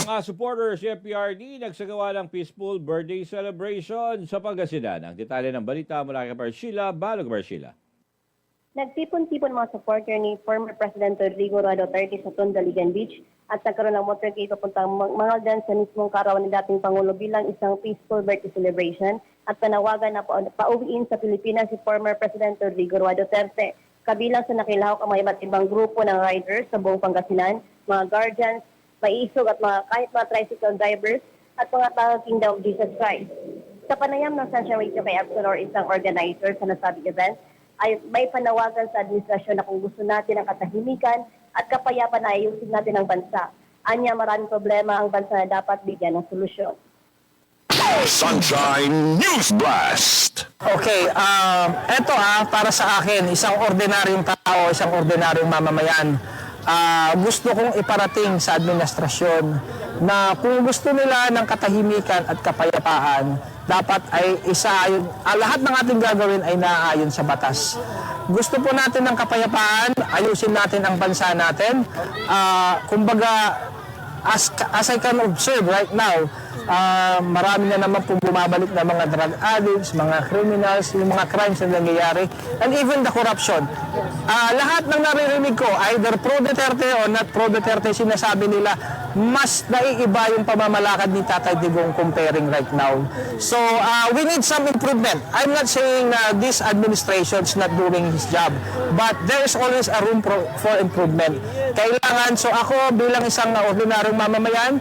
Mga supporters si FPRD nagsagawa ng peaceful birthday celebration sa Pangasinan. Ang detalye ng balita mula kay Barshila, Balog Barshila. Nagtipon-tipon mga supporter ni former President Rodrigo Roa Duterte sa Tondo, Ligan Beach at nagkaroon ng motorcade papuntang Mangaldan sa mismong karawan ni dating Pangulo bilang isang peaceful birthday celebration at panawagan na pauwiin sa Pilipinas si former President Rodrigo Roa Duterte. Kabilang sa nakilahok ang mga iba't ibang grupo ng riders sa buong Pangasinan, mga guardians, maisog at kahit mga tricycle drivers at mga taga Kingdom of Jesus Christ. Sa panayam ng Sunshine Radio kay Absolor, isang organizer sa nasabing event, ay may panawagan sa administrasyon na kung gusto natin ang katahimikan at kapayapaan na ayusin natin ang bansa. Anya maraming problema ang bansa na dapat bigyan ng solusyon. Sunshine News Blast. Okay, eto para sa akin, isang ordinaryong tao, isang ordinaryong mamamayan. Gusto kong iparating sa administrasyon na kung gusto nila ng katahimikan at kapayapaan, dapat ay isaayon, lahat ng ating gagawin ay naaayon sa batas. Gusto po natin ng kapayapaan, ayusin natin ang bansa natin. Kumbaga, as I can observe right now, marami na naman po bumabalik na mga drug addicts, mga criminals, yung mga crimes na nangyayari, and even the corruption. Lahat ng naririnig ko, either pro-Duterte or not pro-Duterte, sinasabi nila, mas naiiba yung pamamalakad ni Tatay Digong comparing right now. So, we need some improvement. I'm not saying this administration is not doing his job, but there is always a room for improvement. Kailangan, so ako bilang isang ordinaryong mamamayan,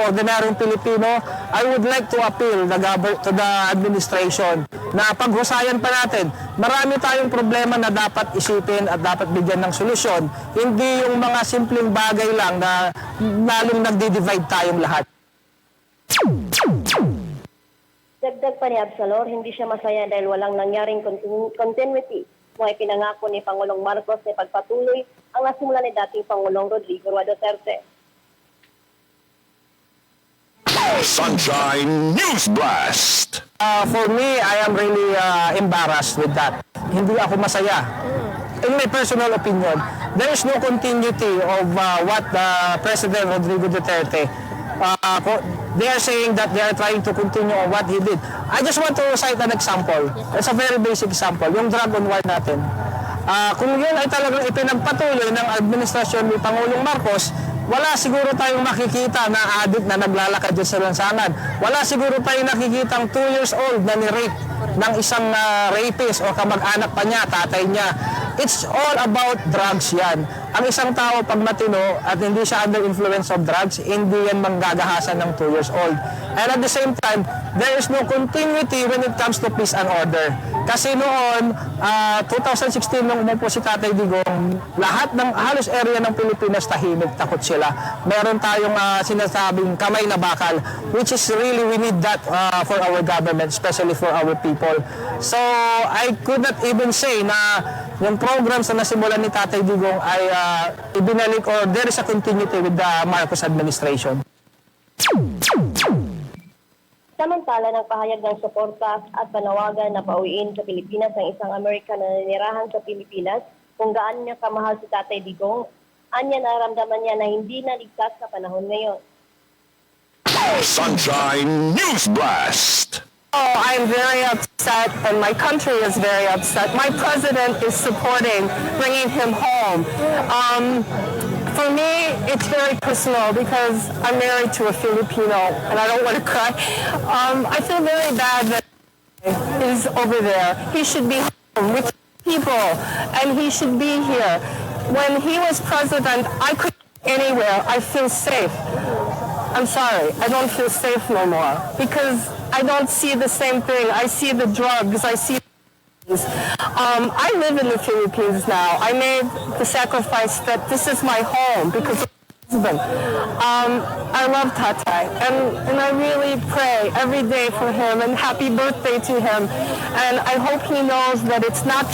ordinaryong Pilipino, I would like to appeal to the administration na paghusayan pa natin. Marami tayong problema na dapat isipin at dapat bigyan ng solusyon. Hindi yung mga simpleng bagay lang na lalong nagdi-divide tayong lahat. Dagdag pa ni Absolor, hindi siya masaya dahil walang nangyaring continuity. Mga ipinangako ni Pangulong Marcos na pagpatuloy ang nasimula ni dating Pangulong Rodrigo Roa Duterte. Sunshine News Blast. For me, I am really embarrassed with that. Hindi ako masaya. In my personal opinion, there is no continuity of what President Rodrigo Duterte, they are saying that they are trying to continue on what he did. I just want to cite an example. It's a very basic example, yung drug on war natin. Kung yun ay talagang ipinagpatuloy ng administrasyon ni Pangulong Marcos, wala siguro tayong makikita na addict na naglalakad dyan sa lansangan. Wala siguro tayong nakikitang 2 years old na ni-rape ng isang rapist o kamag-anak pa niya, tatay niya. It's all about drugs yan. Ang isang tao pag matino at hindi siya under influence of drugs, hindi yan manggagahasan ng 2 years old. And at the same time, there is no continuity when it comes to peace and order. Kasi noon, 2016 nung umupo si Tatay Digong, lahat ng halos area ng Pilipinas tahimik, takot sila. Meron tayong sinasabing kamay na bakal, which is really, we need that for our government, especially for our people. So, I could not even say na yung programs na nasimulan ni Tatay Digong ay ibinalik or there is a continuity with the Marcos administration. Samantala, nagpahayag ng suporta at panawagan na pauwiin sa Pilipinas ang isang American na nanirahan sa Pilipinas kung gaano niya kamahal si Tatay Digong. Anya naramdaman niya na hindi na ligtas sa panahon ngayon. Sunshine News Blast. Oh, I'm very upset and my country is very upset. My president is supporting bringing him home. For me, it's very personal because I'm married to a Filipino and I don't want to cry. I feel very bad that he's over there. He should be home with people and he should be here. When he was president, I couldn't go anywhere. I feel safe. I'm sorry, I don't feel safe no more because I don't see the same thing. I see the drugs, I see I live in the Philippines now. I made the sacrifice that this is my home because of my husband. I love Tatay and I really pray every day for him and happy birthday to him. And I hope he knows that it's not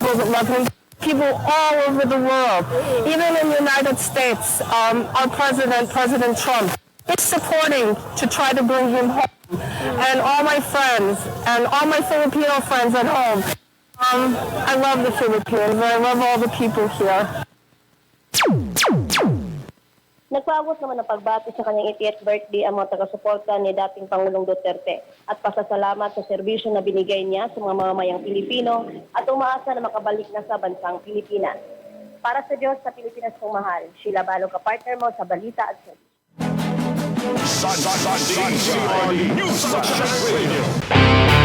people that love him, people all over the world. Even in the United States, our president, President Trump, is supporting to try to bring him home. And all my friends and all my Filipino friends at home, I love the Philippines. I love all the people here. Nagpaabot naman ng pagbati sa kanyang 80th birthday ang mga taga-suporta ni dating Pangulong Duterte at pasasalamat sa serbisyo na binigay niya sa mga mamamayang Pilipino at umaasa na makabalik na sa bansang Pilipinas. Para sa Diyos sa Pilipinas kong mahal, Sheila Balog, ka-partner mo sa Balita at Service. Sunshine News Radio.